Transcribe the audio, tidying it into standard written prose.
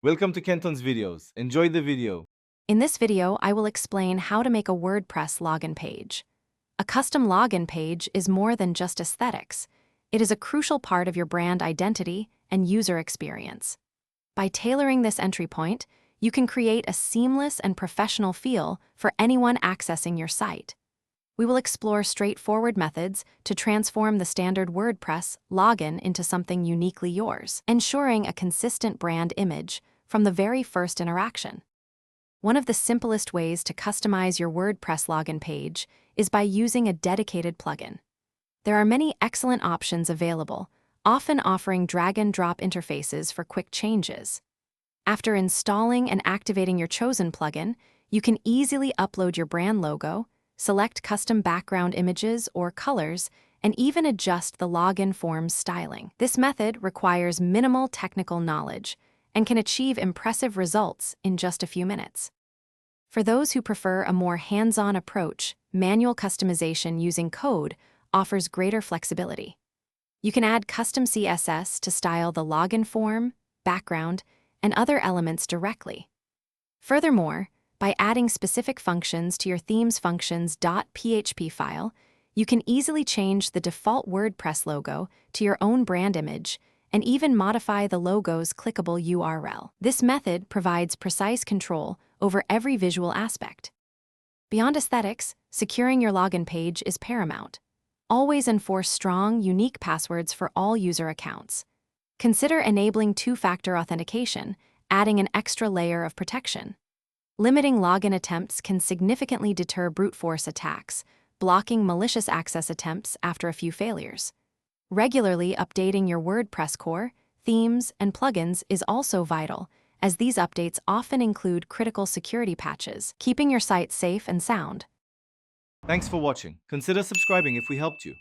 Welcome to Kenton's videos. Enjoy the video. In this video, I will explain how to make a WordPress login page. A custom login page is more than just aesthetics. It is a crucial part of your brand identity and user experience. By tailoring this entry point, you can create a seamless and professional feel for anyone accessing your site. We will explore straightforward methods to transform the standard WordPress login into something uniquely yours, ensuring a consistent brand image from the very first interaction. One of the simplest ways to customize your WordPress login page is by using a dedicated plugin. There are many excellent options available, often offering drag-and-drop interfaces for quick changes. After installing and activating your chosen plugin, you can easily upload your brand logo, select custom background images or colors, and even adjust the login form's styling. This method requires minimal technical knowledge and can achieve impressive results in just a few minutes. For those who prefer a more hands-on approach, manual customization using code offers greater flexibility. You can add custom CSS to style the login form, background, and other elements directly. Furthermore, by adding specific functions to your theme's functions.php file, you can easily change the default WordPress logo to your own brand image and even modify the logo's clickable URL. This method provides precise control over every visual aspect. Beyond aesthetics, securing your login page is paramount. Always enforce strong, unique passwords for all user accounts. Consider enabling two-factor authentication, adding an extra layer of protection. Limiting login attempts can significantly deter brute force attacks, blocking malicious access attempts after a few failures. Regularly updating your WordPress core, themes, and plugins is also vital, as these updates often include critical security patches, keeping your site safe and sound. Thanks for watching. Consider subscribing if we helped you.